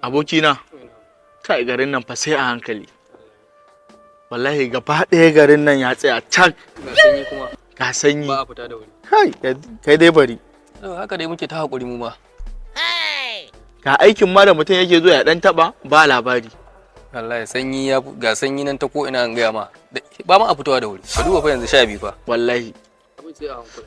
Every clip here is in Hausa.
Abokina, kai garin nan fa sai a hankali. Wallahi gaba ɗaya garin nan ya tsaya cak. Ga sanyi kuma. Ga sanyi. Ba a fita da wuri. Kai dai bari. Haka dai muke ta haƙuri mu ma. Ga aikin ma da mutum yake zuwa ya ɗan taɓa ba labari. Wallahi sanyi ga sanyi nan ta ko ina an gaya ma. Ba ma a fitowa da wuri. Ka duba fa yanzu 12 fa. Wallahi. Abin sai a hankali.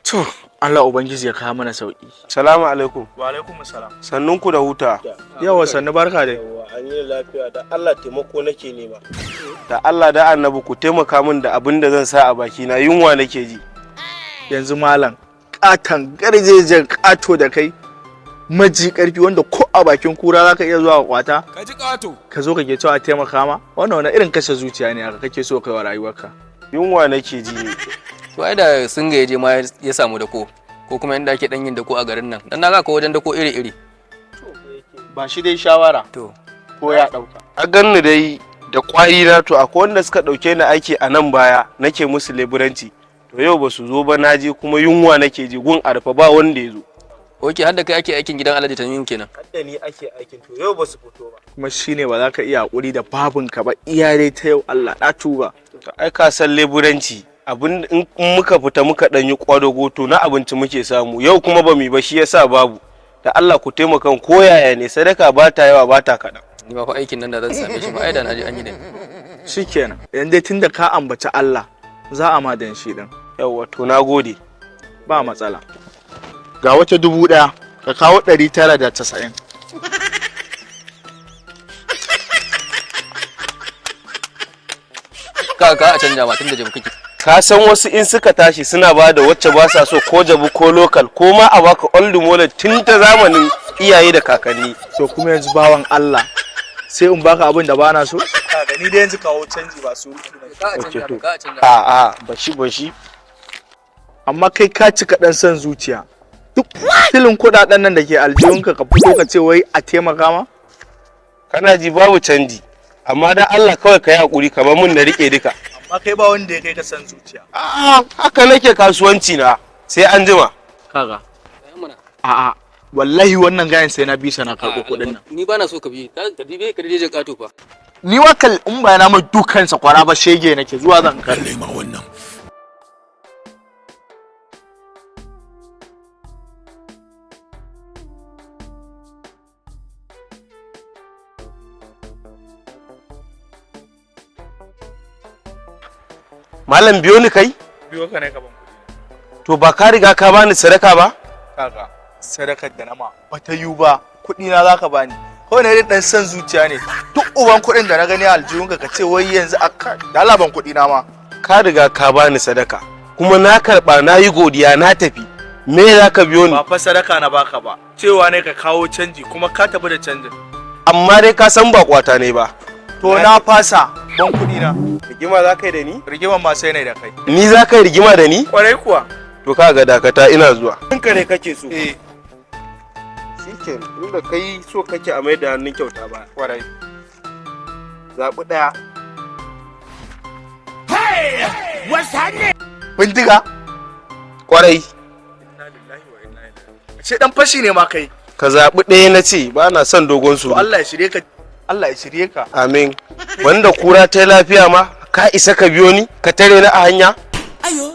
To, Allah Ubangiji ya kawo mana sauki. Salamu alaikum. Wa alaikum salam. Sannunku da huta. Yawa sannu barka dai. An yi lafiya da Allah taimako nake nema. Da Allah da Annabi ku taimaka min da abin da zan sa a baki na yunwa nake ji. Yanzu malam katan garjejen kato da kai maji karfi wanda ko a bakin kura zaka iya zuwa kwata. Ka ji kato. Ka zo kake cewa taimaka ma? Wannan wani irin kashe zuciya ne aka kake so kai wa rayuwarka. Yunwa nake ji. To ai da sun ga yaje ma ya samu dako ko kuma inda ake dan yin dako a garin nan. Dan naga ko wajen dako iri-iri. Ba shi dai shawara. To ko ya dauka. A ganni dai da kwari na to akwai wanda suka dauke ni aiki a nan baya nake musu leburanci. To yau ba su zo ba naje kuma yunwa nake ji gun arfa ba wanda ya zo. Oke har da kai ake aikin gidan Alhaji Tamimu kenan. Har da ni ake aikin to yau ba su fito ba. Kuma shine ba za ka iya hakuri da babunka ba iya dai ta yau Allah na tuba. To ai ka san leburanci abin in muka fita muka dan yi kwadago to na abinci muke samu yau kuma ba mu ba shi yasa babu. Da Allah ku taimaka ko yaya ne sadaka ba ta yawa ba ta kaɗan. Ni ma fa aikin nan da zan same shi ba ai da na je an yi da ni. Shikenan yanzu dai tunda ka ambaci Allah za a ma dan shi din. Yawwa to nagode. Ba matsala. Ga wata 1000 ka kawo 990. Ka a canja ma tunda jabu kake. Ka san wasu in suka tashi suna ba da wacce ba sa so ko jabu ko lokal ko ma a baka old model tun ta zamanin iyaye da kakanni. To kuma yanzu bawan Allah sai in baka abin da bana so? Kaga ni dai yanzu kawo canji ba su. Ka a canja. A bashi. Amma kai ka cika dan son zuciya. Duk filin kudaden nan da ke aljihunka ka fito ka ce wai a taimaka ma? Kana ji babu canji. Amma dan Allah kawai ka yi hakuri kamar mun na rike duka. Amma kai ba wanda ya kai ka san zuciya. A'a haka nake kasuwanci na sai an jima. Kaga. A'a wallahi wannan gayan sai na bi sana karɓo kuɗin nan. Ni bana so ka bi ka dibe ka dije kato fa. Ni wakal in ba na mai dukansa kwara ba shege nake zuwa zan kalle ma wannan. Malam biyo ni kai? Biyo ka ne ka ban kuɗi. To ba ka riga ka bani sadaka ba? Kaga sadakar da nama ba ta yiwu ba kuɗi na zaka bani. Kawai ne dan san zuciya ne. Duk uban kuɗin da na gani a aljihunka ka ce wai yanzu aka da Allah ban kuɗi na ma. Ka riga ka bani sadaka kuma na karba na yi godiya na tafi. Me za ka biyo ni? Ba fa sadaka na baka ba. Cewa ne ka kawo canji kuma ka tafi da canjin. Amma dai ka san ba kwata ne ba. To na fasa ban kuɗi na. Rigima za ka yi da ni? Rigiman ma sai ne da kai. Ni za ka yi rigima da ni? Kwarai kuwa. To ka ga dakata ina zuwa. Ɗinka ne kake so? Eh. Shikenan, inda kai so kake a mai da hannun kyauta ba. Kwarai. Zaɓi ɗaya. Bindiga? Kwarai. Inna lillahi wa inna ilaihi. Ce dan fashi ne ma kai. Ka zaɓi ɗaya na ce ba na son dogon su. Allah ya shirye ka. Allah ya shirye ka. Amin. Wanda kura ta lafiya ma ka isa ka biyo ni ka tare ni a hanya? Ayo.